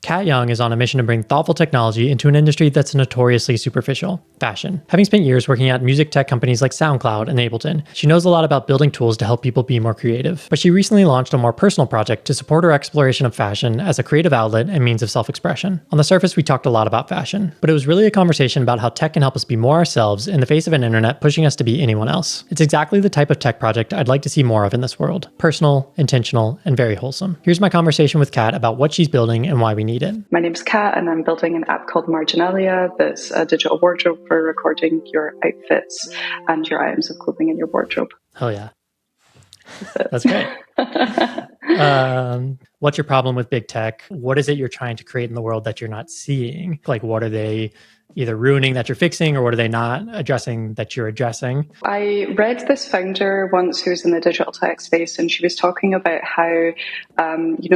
Kat Young is on a mission to bring thoughtful technology into an industry that's notoriously superficial, fashion. Having spent years working at music tech companies like SoundCloud and Ableton, she knows a lot about building tools to help people be more creative. But she recently launched a more personal project to support her exploration of fashion as a creative outlet and means of self-expression. On the surface, we talked a lot about fashion, but it was really a conversation about how tech can help us be more ourselves in the face of an internet pushing us to be anyone else. It's exactly the type of tech project I'd like to see more of in this world. Personal, intentional, and very wholesome. Here's my conversation with Kat about what she's building and why we need it. My name's Kat, and I'm building an app called Marginalia that's a digital wardrobe for recording your outfits and your items of clothing in your wardrobe. Oh yeah. That's great. What's your problem with big tech? What is it you're trying to create in the world that you're not seeing? Like, what are they either ruining that you're fixing, or what are they not addressing that you're addressing? I read this founder once who was in the digital tech space, and she was talking about how,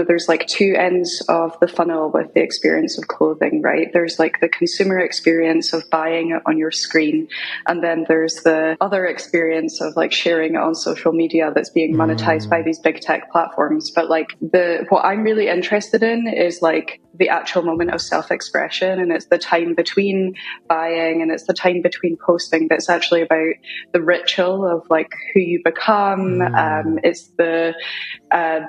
there's like two ends of the funnel with the experience of clothing, right? There's like the consumer experience of buying it on your screen. And then there's the other experience of like sharing it on social media that's being monetized by these big tech platforms. But like what I'm really interested in is like the actual moment of self-expression, and it's the time between buying and it's the time between posting that's actually about the ritual of like who you become. It's the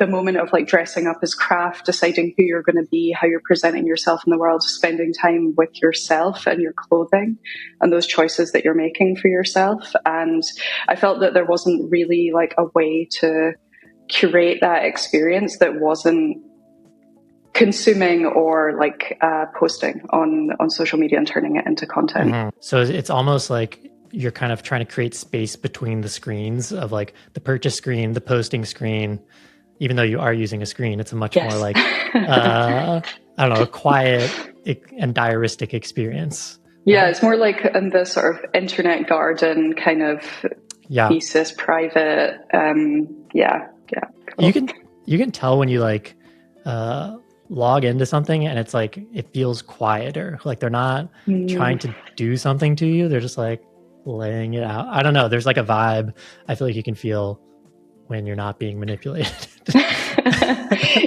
moment of like dressing up as craft, deciding who you're going to be, how you're presenting yourself in the world, spending time with yourself and your clothing and those choices that you're making for yourself. And I felt that there wasn't really like a way to curate that experience that wasn't consuming or like posting on social media and turning it into content. So it's almost like you're kind of trying to create space between the screens of like the purchase screen, the posting screen. Even though you are using a screen, it's a much more like, I don't know, a quiet and diaristic experience. Yeah, it's more like in the sort of internet garden kind of thesis, private. Cool. You can tell when you like log into something and it's like it feels quieter. Like they're not trying to do something to you. They're just like laying it out. I don't know. There's like a vibe I feel like you can feel when you're not being manipulated.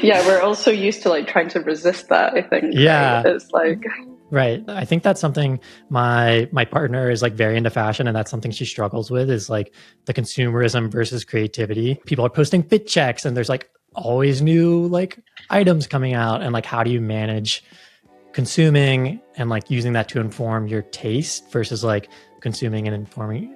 Yeah, we're also used to like trying to resist that, I think. Yeah. Right? It's like... Right. I think that's something my partner is like very into fashion, and that's something she struggles with is like the consumerism versus creativity. People are posting fit checks and there's like always new like items coming out, and like how do you manage consuming and like using that to inform your taste versus like consuming and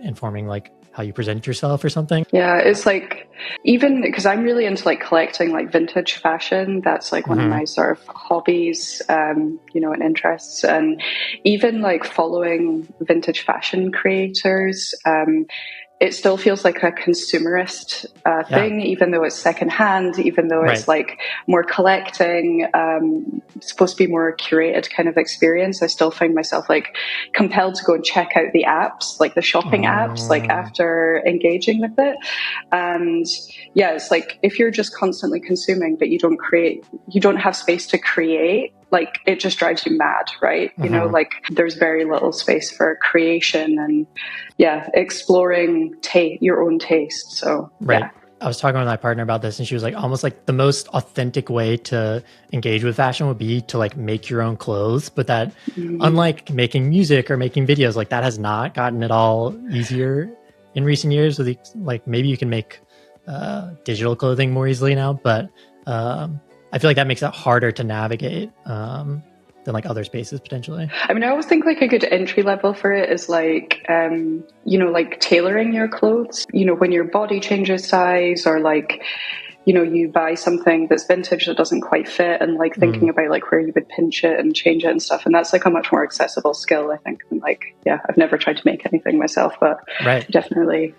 informing like how you present yourself or something. Yeah, it's like, even because I'm really into like collecting like vintage fashion. That's like one of my sort of hobbies, and interests. And even like following vintage fashion creators, it still feels like a consumerist thing, even though it's secondhand, even though it's like more collecting, it's supposed to be more curated kind of experience. I still find myself like compelled to go and check out the apps, like the shopping apps, like after engaging with it. And yeah, it's like if you're just constantly consuming, but you don't have space to create, like it just drives you mad, right? Like there's very little space for creation and exploring your own taste. So I was talking with my partner about this, and she was like, almost like the most authentic way to engage with fashion would be to like make your own clothes, but that unlike making music or making videos, like that has not gotten at all easier in recent years. With like maybe you can make digital clothing more easily now, but I feel like that makes it harder to navigate than like other spaces potentially. I mean, I always think like a good entry level for it is like, like tailoring your clothes, when your body changes size, or like, you buy something that's vintage that doesn't quite fit, and like thinking about like where you would pinch it and change it and stuff. And that's like a much more accessible skill, I think. And like, I've never tried to make anything myself, but definitely,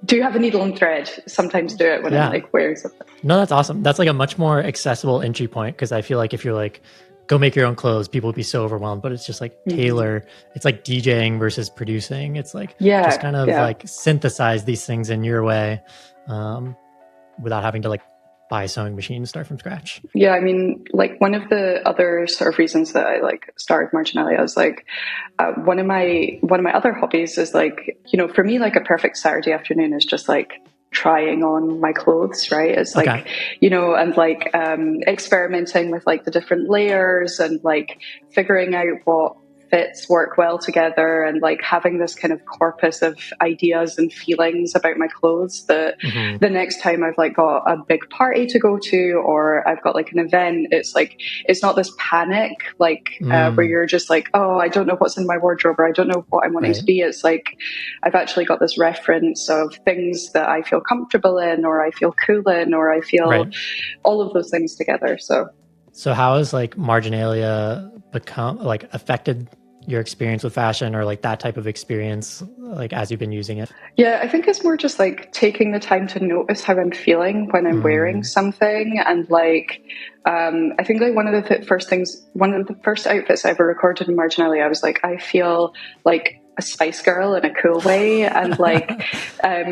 do have a needle and thread. Sometimes do it when I'm like wearing something. No, that's awesome. That's like a much more accessible entry point, because I feel like if you're like, go make your own clothes, people would be so overwhelmed. But it's just like tailor. It's like DJing versus producing. It's like just kind of like synthesize these things in your way without having to like buy a sewing machine and start from scratch. Yeah, I mean, like one of the other sort of reasons that I like started Marginalia is like one of my other hobbies is like, for me, like a perfect Saturday afternoon is just like trying on my clothes, right? It's like, Okay. and like experimenting with like the different layers and like figuring out what fits work well together, and like having this kind of corpus of ideas and feelings about my clothes that the next time I've like got a big party to go to, or I've got like an event, it's like, it's not this panic, like where you're just like, oh, I don't know what's in my wardrobe, or I don't know what I'm wanting Right. to be. It's like, I've actually got this reference of things that I feel comfortable in, or I feel cool in, or I feel all of those things together. So how has like Marginalia become like affected your experience with fashion, or like that type of experience, like as you've been using it? Yeah, I think it's more just like taking the time to notice how I'm feeling when I'm wearing something. And like, I think like one of the first outfits I ever recorded in Marginalia, I was like, I feel like a Spice Girl in a cool way. And like,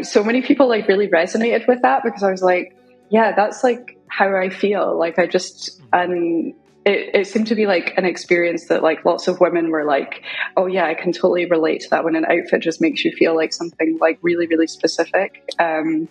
so many people like really resonated with that, because I was like, yeah, that's like how I feel. Like I just, and it seemed to be like an experience that like lots of women were like, oh yeah, I can totally relate to that, when an outfit just makes you feel like something like really, really specific. And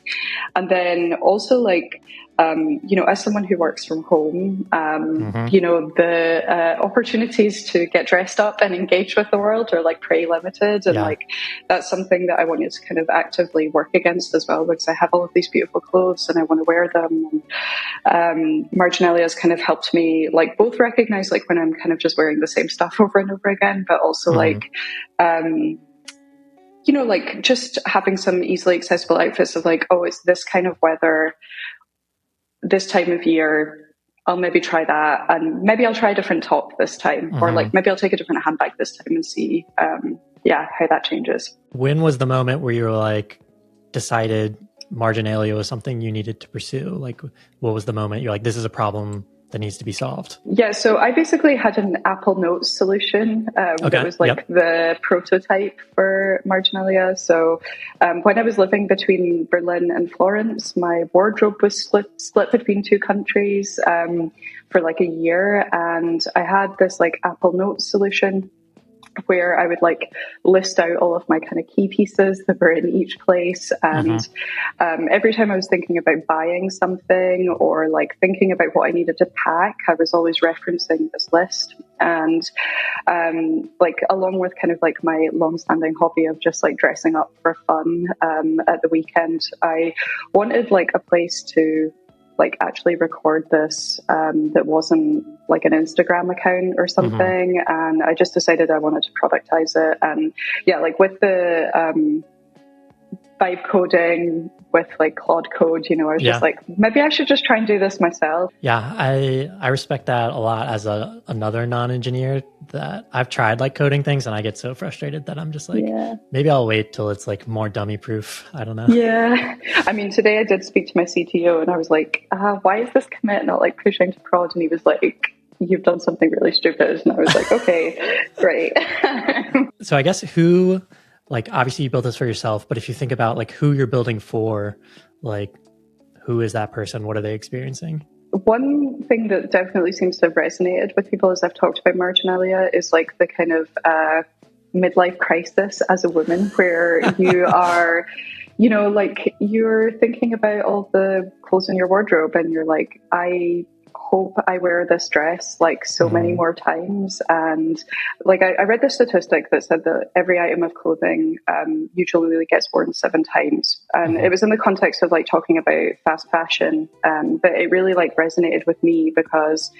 then also like, as someone who works from home, the opportunities to get dressed up and engage with the world are like pretty limited. And like, that's something that I wanted to kind of actively work against as well, because I have all of these beautiful clothes and I want to wear them. And Marginalia has kind of helped me like both recognize like when I'm kind of just wearing the same stuff over and over again, but also like, like just having some easily accessible outfits of like, oh, it's this kind of weather, this time of year, I'll maybe try that, and maybe I'll try a different top this time, or like maybe I'll take a different handbag this time and see, how that changes. When was the moment where you were like decided Marginalia was something you needed to pursue? Like, what was the moment you're like, this is a problem that needs to be solved? Yeah, so I basically had an Apple Notes solution that was like the prototype for Marginalia. So when I was living between Berlin and Florence, my wardrobe was split between two countries for like a year. And I had this like Apple Notes solution where I would like list out all of my kind of key pieces that were in each place. And every time I was thinking about buying something, or like thinking about what I needed to pack, I was always referencing this list. And like along with kind of like my long-standing hobby of just like dressing up for fun at the weekend, I wanted like a place to like actually record this that wasn't like an Instagram account or something. And I just decided I wanted to productize it. And yeah, like with the vibe coding with like Claude Code, I was just like, maybe I should just try and do this myself. Yeah, I respect that a lot as another non-engineer, that I've tried like coding things and I get so frustrated that I'm just like, maybe I'll wait till it's like more dummy proof. I don't know. Yeah. I mean, today I did speak to my CTO and I was like, why is this commit not like pushing to prod? And he was like, you've done something really stupid. And I was like, okay, great. So I guess who, like, obviously you built this for yourself, but if you think about like who you're building for, like, who is that person? What are they experiencing? One thing that definitely seems to have resonated with people as I've talked about Marginalia is like the kind of midlife crisis as a woman, where you are, like you're thinking about all the clothes in your wardrobe and you're like, I hope I wear this dress like so many more times. And like I read this statistic that said that every item of clothing usually gets worn 7 times. And it was in the context of like talking about fast fashion, but it really like resonated with me because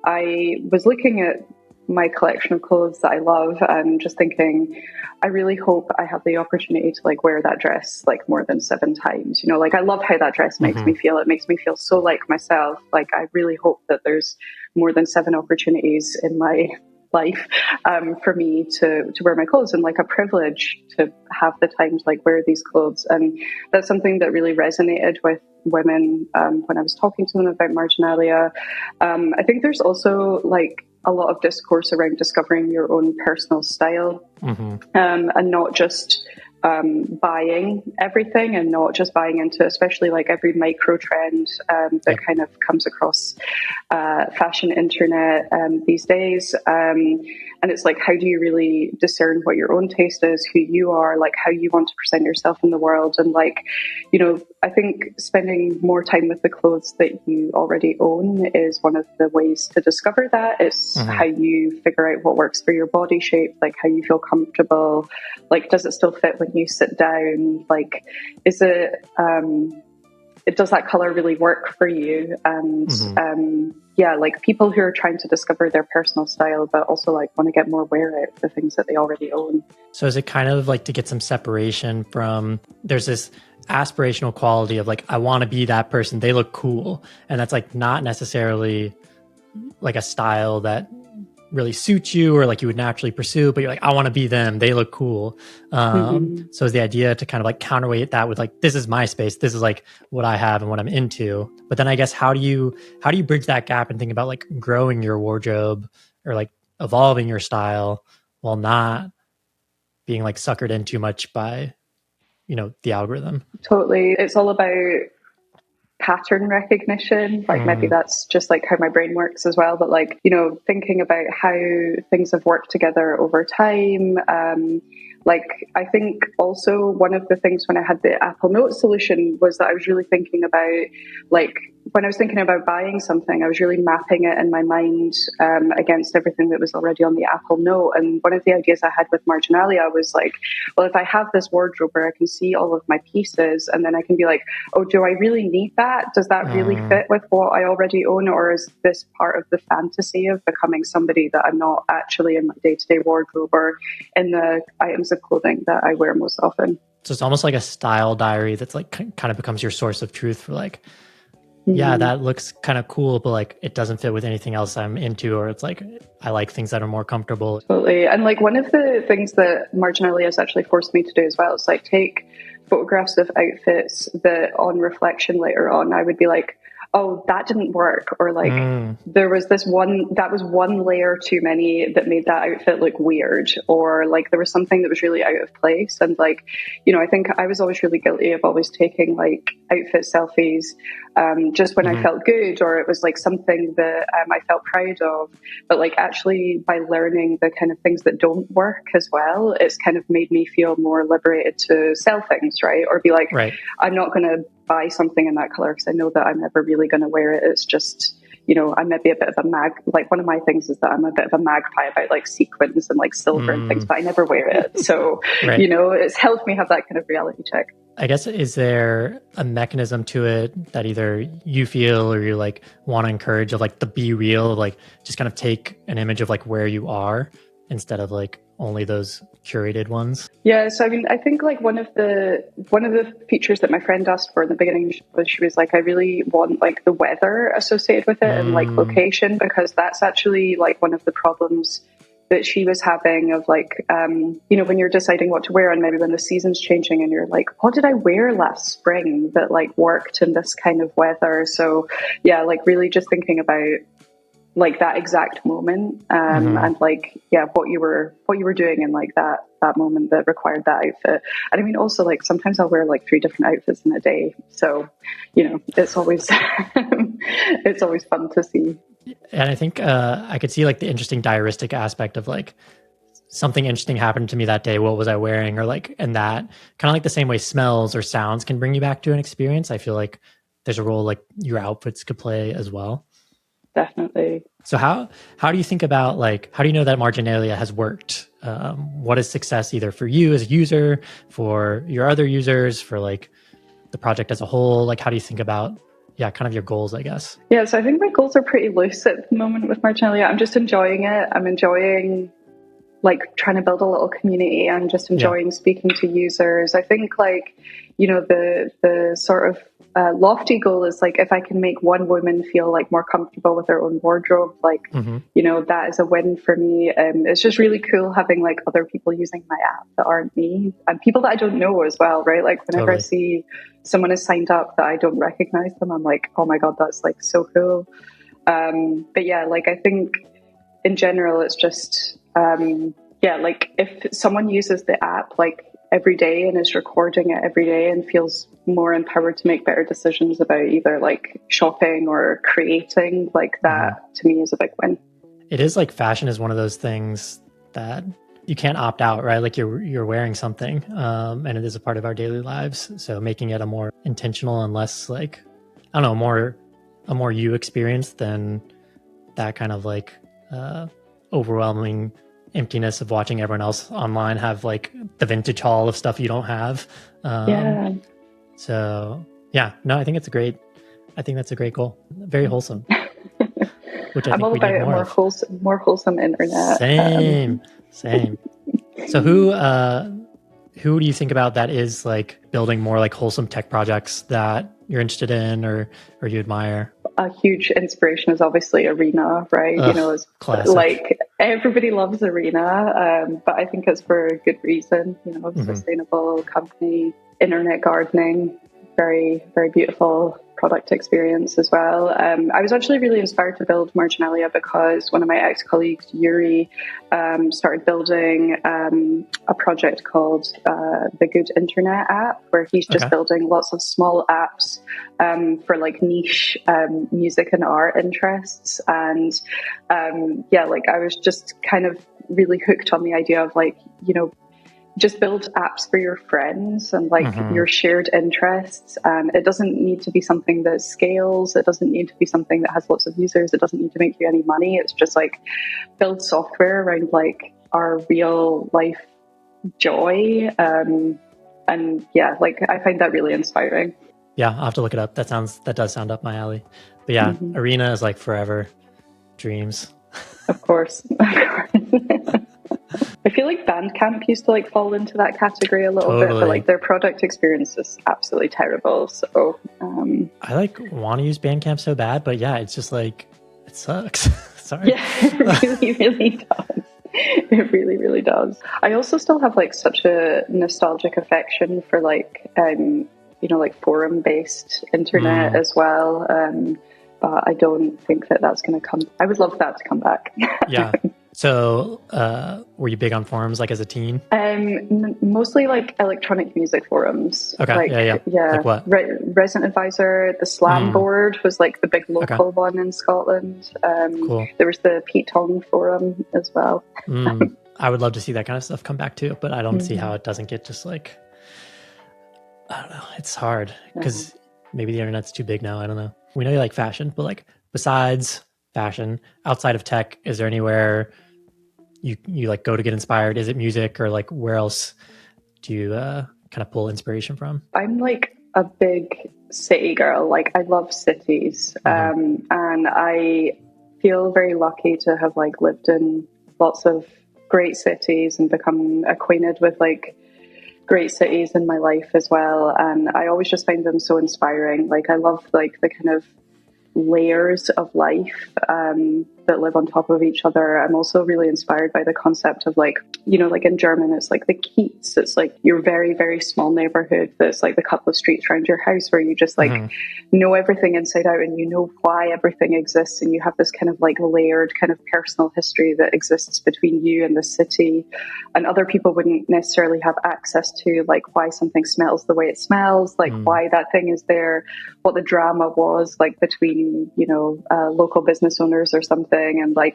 I was looking at my collection of clothes that I love and just thinking, I really hope I have the opportunity to like wear that dress like more than 7 times. Like I love how that dress makes me feel. It makes me feel so like myself. Like I really hope that there's more than 7 opportunities in my life for me to wear my clothes, and like a privilege to have the time to like wear these clothes. And that's something that really resonated with women when I was talking to them about Marginalia. I think there's also like a lot of discourse around discovering your own personal style, and not just buying everything, and not just buying into especially like every micro trend that kind of comes across fashion internet these days. And it's like, how do you really discern what your own taste is, who you are, like how you want to present yourself in the world? And like, I think spending more time with the clothes that you already own is one of the ways to discover that. It's how you figure out what works for your body shape, like how you feel comfortable, like does it still fit when you sit down, like is it does that color really work for you? And yeah, like people who are trying to discover their personal style, but also like want to get more wear out of the things that they already own. So is it kind of like to get some separation from, there's this aspirational quality of like, I want to be that person, they look cool. And that's like not necessarily like a style that really suits you or like you would naturally pursue, but you're like, I want to be them, they look cool. So is the idea to kind of like counterweight that with like, this is my space, this is like what I have and what I'm into. But then I guess how do you bridge that gap and think about like growing your wardrobe or like evolving your style while not being like suckered in too much by, you know, the algorithm? Totally. It's all about pattern recognition. Like maybe that's just like how my brain works as well, but like, you know, thinking about how things have worked together over time. Like I think also one of the things when I had the Apple Note solution was that I was really thinking about, like when I was thinking about buying something, I was really mapping it in my mind against everything that was already on the Apple Note. And one of the ideas I had with Marginalia was like, well, if I have this wardrobe where I can see all of my pieces and then I can be like, oh, do I really need that? Does that really fit with what I already own? Or is this part of the fantasy of becoming somebody that I'm not actually in my day-to-day wardrobe or in the items of clothing that I wear most often? So it's almost like a style diary that's like kind of becomes your source of truth for like, yeah, that looks kind of cool, but like it doesn't fit with anything else I'm into, or it's like I like things that are more comfortable. Totally. And like one of the things that Marginalia has actually forced me to do as well is like take photographs of outfits that on reflection later on I would be like, oh, that didn't work, or like there was this one that was one layer too many that made that outfit look weird, or like there was something that was really out of place. And like, you know, I think I was always really guilty of always taking like outfit selfies just when I felt good, or it was like something that I felt proud of. But like actually by learning the kind of things that don't work as well, it's kind of made me feel more liberated to sell things, right? Or be like, I'm not going to buy something in that color because I know that I'm never really going to wear it. It's just, you know, I might be a bit of a like one of my things is that I'm a bit of a magpie about like sequins and like silver and things, but I never wear it. So, you know, it's helped me have that kind of reality check. I guess, is there a mechanism to it that either you feel or you like want to encourage of like the be real, of like just kind of take an image of like where you are instead of like only those curated ones? Yeah, so I mean, I think like one of the features that my friend asked for in the beginning was, she was like, I really want like the weather associated with it and like location, because that's actually like one of the problems that she was having of like, you know, when you're deciding what to wear and maybe when the season's changing and you're like, what did I wear last spring that like worked in this kind of weather? So yeah, like really just thinking about like that exact moment and like, yeah, what you were doing in like that moment that required that outfit. And I mean, also like sometimes I'll wear like 3 different outfits in a day. So, you know, it's always, it's always fun to see. And I think I could see like the interesting diaristic aspect of like something interesting happened to me that day. What was I wearing? Or like, and that kind of like the same way smells or sounds can bring you back to an experience. I feel like there's a role like your outfits could play as well. Definitely. So how do you think about like, how do you know that Marginalia has worked? What is success either for you as a user, for your other users, for like the project as a whole? Like, how do you think about, kind of your goals, I guess? Yeah, so I think my goals are pretty loose at the moment with Marginalia. I'm just enjoying it. I'm enjoying like trying to build a little community. I'm just enjoying speaking to users. I think like, you know, the sort of lofty goal is like, if I can make one woman feel like more comfortable with their own wardrobe, like, you know, that is a win for me. It's just really cool having like other people using my app that aren't me, and people that I don't know as well, right? Like whenever I see someone is signed up that I don't recognize them, I'm like, oh my God, that's like so cool. But yeah, like I think in general, it's just, like if someone uses the app like every day and is recording it every day and feels more empowered to make better decisions about either like shopping or creating, like that to me is a big win. It is like fashion is one of those things that you can't opt out, right? Like you're wearing something, and it is a part of our daily lives. So making it a more intentional and less like, I don't know, a more you experience than that kind of like overwhelming emptiness of watching everyone else online have like the vintage haul of stuff you don't have. Yeah. So yeah, no, I think that's a great goal. Very wholesome. Which I I'm think all we about need a more of. more wholesome internet. Same. So who do you think about that is like building more like wholesome tech projects that you're interested in or you admire? A huge inspiration is obviously Arena, right? Ugh, You know, it's classic. like everybody loves Arena, but I think it's for a good reason. You know, sustainable company, internet gardening, very, very beautiful product experience as well. I was actually really inspired to build Marginalia because one of my ex-colleagues, Yuri, started building a project called the Good Internet app, where he's just building lots of small apps for like niche music and art interests. And yeah, like I was just kind of really hooked on the idea of like, you know, just build apps for your friends and like your shared interests. And it doesn't need to be something that scales. It doesn't need to be something that has lots of users. It doesn't need to make you any money. It's just like build software around like our real life joy. And yeah, like I find that really inspiring. Yeah, I'll have to look it up. That does sound up my alley. But yeah, Arena is like forever dreams. Of course. I feel like Bandcamp used to like fall into that category a little bit, but like their product experience is absolutely terrible. So I like want to use Bandcamp so bad, but yeah, it's just like it sucks. Sorry. Yeah, it really, really does. It really, really does. I also still have like such a nostalgic affection for like you know, like forum based internet as well. But I don't think that that's going to come. I would love that to come back. Yeah. So, were you big on forums like as a teen? Mostly like electronic music forums. Okay. Like, yeah. Like what? Resident Advisor, the Slam board was like the big local one in Scotland. Cool. There was the Pete Tong forum as well. I would love to see that kind of stuff come back too, but I don't see how it doesn't get just like, I don't know. It's hard because maybe the internet's too big now. I don't know. We know you like fashion, but like besides fashion, outside of tech, is there anywhere you like go to get inspired? Is it music or like where else do you kind of pull inspiration from? I'm like a big city girl. Like I love cities, and I feel very lucky to have like lived in lots of great cities and become acquainted with like great cities in my life as well. And I always just find them so inspiring. Like I love like the kind of layers of life that live on top of each other. I'm also really inspired by the concept of like, you know, like in German, it's like the Kiez. It's like your very, very small neighborhood that's like the couple of streets around your house where you just like know everything inside out and you know why everything exists. And you have this kind of like layered kind of personal history that exists between you and the city. And other people wouldn't necessarily have access to like why something smells the way it smells, like why that thing is there, what the drama was like between, you know, local business owners or something. And like,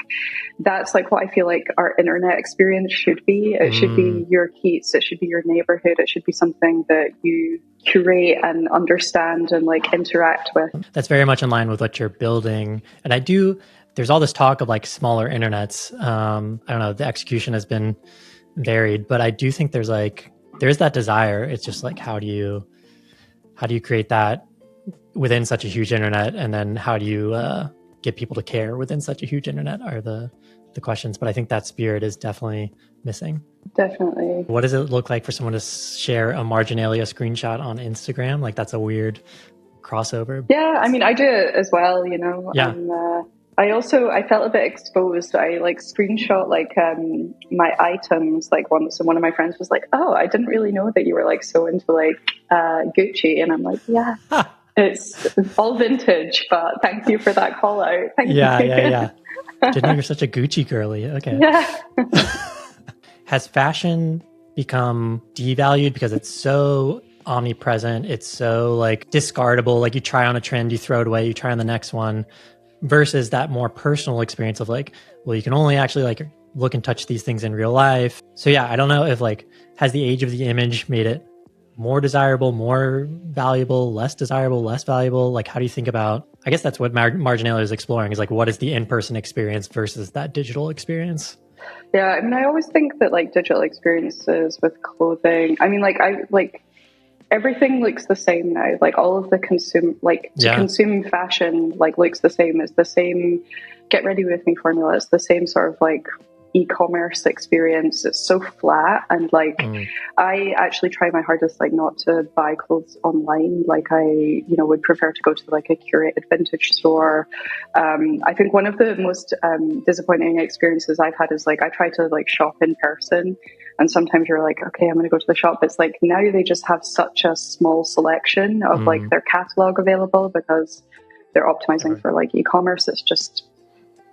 that's like what I feel like our internet experience should be. It should be your Keats. It should be your neighborhood. It should be something that you curate and understand and like interact with. That's very much in line with what you're building. And there's all this talk of like smaller internets. I don't know, the execution has been varied, but I do think there's that desire. It's just like, how do you create that within such a huge internet? And then how do you get people to care within such a huge internet are the questions. But I think that spirit is definitely missing. Definitely. What does it look like for someone to share a Marginalia screenshot on Instagram? Like that's a weird crossover. Yeah, I mean, I do it as well, you know. Yeah. I felt a bit exposed. I like screenshot like my items like once, and one of my friends was like, "Oh, I didn't really know that you were like so into like Gucci," and I'm like, "Yeah." It's all vintage, but thank you for that call out. Thank you. Yeah. Didn't know you're such a Gucci girly. Okay. Yeah. Has fashion become devalued because it's so omnipresent? It's so like discardable. Like you try on a trend, you throw it away, you try on the next one. versus that more personal experience of like, well, you can only actually like look and touch these things in real life. So yeah, I don't know if like, has the age of the image made it more desirable, more valuable, less desirable, less valuable? Like, how do you think about, I guess that's what Marginalia is exploring, is like, what is the in-person experience versus that digital experience? Yeah, I mean, I always think that like digital experiences with clothing, I mean, like everything looks the same now. Like all of the to consume fashion like looks the same. It's the same get ready with me formula. It's the same sort of like e-commerce experience. It's so flat, and like I actually try my hardest like not to buy clothes online. Like I would prefer to go to like a curated vintage store. I think one of the most disappointing experiences I've had is like I try to like shop in person, and sometimes you're like, okay, I'm going to go to the shop. It's like now they just have such a small selection of like their catalog available because they're optimizing for like e-commerce.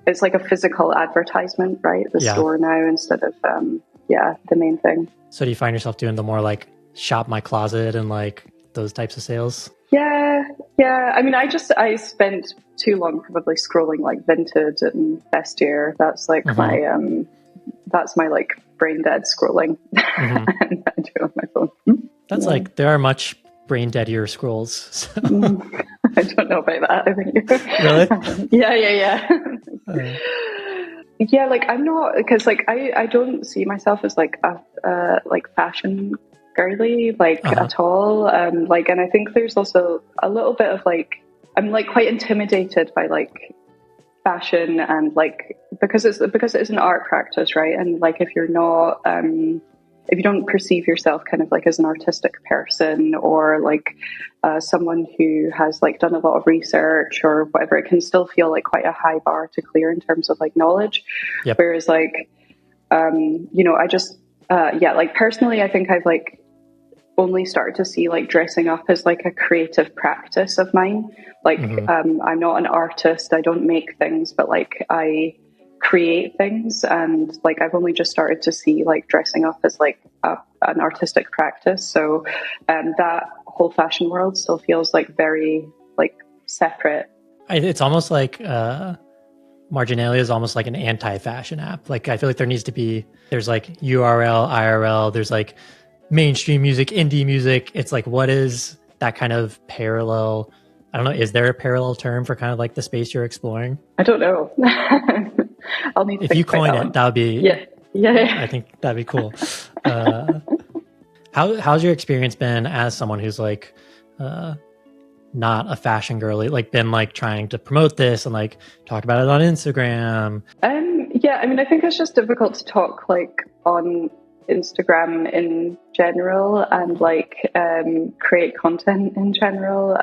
It's like a physical advertisement, right? The store now instead of, the main thing. So do you find yourself doing the more like shop my closet and like those types of sales? Yeah. I mean, I spent too long probably scrolling like Vinted and Vestiaire. That's like my like brain dead scrolling. And I do it on my phone. That's like, there are much brain deadier scrolls. So. I don't know about that. I think. Really? Yeah. Yeah, like I'm not, because like I don't see myself as like a like fashion girly like at all. Like, and I think there's also a little bit of like I'm like quite intimidated by like fashion and like because it's an art practice, right? And like if you're not if you don't perceive yourself kind of like as an artistic person or like someone who has like done a lot of research or whatever, it can still feel like quite a high bar to clear in terms of like knowledge. Yep. Whereas like, I just, like personally, I think I've like only started to see like dressing up as like a creative practice of mine. Like, I'm not an artist. I don't make things, but like I create things, and like I've only just started to see like dressing up as like an artistic practice. So that whole fashion world still feels like very like separate. It's almost like Marginalia is almost like an anti-fashion app. Like I feel like there's like URL, IRL, there's like mainstream music, indie music. It's like, what is that kind of parallel? I don't know. Is there a parallel term for kind of like the space you're exploring? I don't know. I'll need to if you coin it, that would be, yeah. I think that'd be cool. How's your experience been as someone who's like, not a fashion girly, like been like trying to promote this and like talk about it on Instagram? Yeah, I mean, I think it's just difficult to talk like on Instagram in general and like create content in general,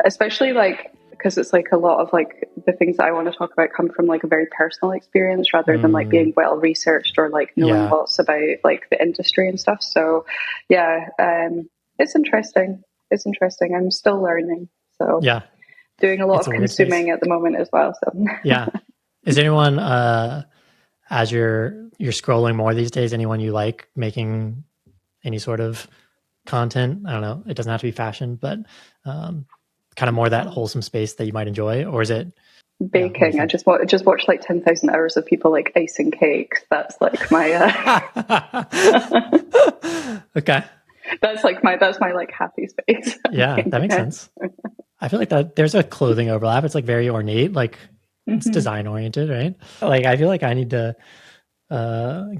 especially like because it's like a lot of like the things that I want to talk about come from like a very personal experience rather than like being well researched or like knowing lots about like the industry and stuff. So it's interesting. I'm still learning. So doing a lot of consuming at the moment as well. So is anyone as you're scrolling more these days, anyone you like making any sort of content? I don't know, it doesn't have to be fashion, but kind of more that wholesome space that you might enjoy? Or is it baking? I just watched like 10,000 hours of people like icing cakes. That's like my okay, that's my like happy space. Yeah, that makes sense. I feel like that there's a clothing overlap. It's like very ornate, like it's design oriented, right? Like I feel like I need to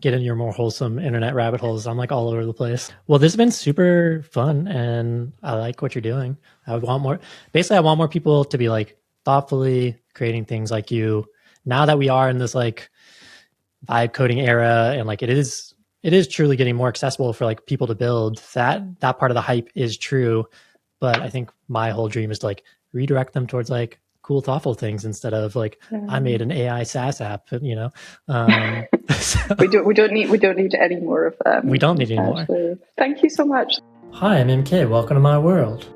get in your more wholesome internet rabbit holes. I'm like all over the place. Well, this has been super fun and I like what you're doing. I would want more. Basically, I want more people to be like thoughtfully creating things like you. Now that we are in this like vibe coding era and like it is truly getting more accessible for like people to build, that part of the hype is true. But I think my whole dream is to like redirect them towards like cool, thoughtful things instead of like I made an AI SaaS app, you know. So. We don't need any more of them. We don't need any more. Thank you so much. Hi, I'm MK. Welcome to my world.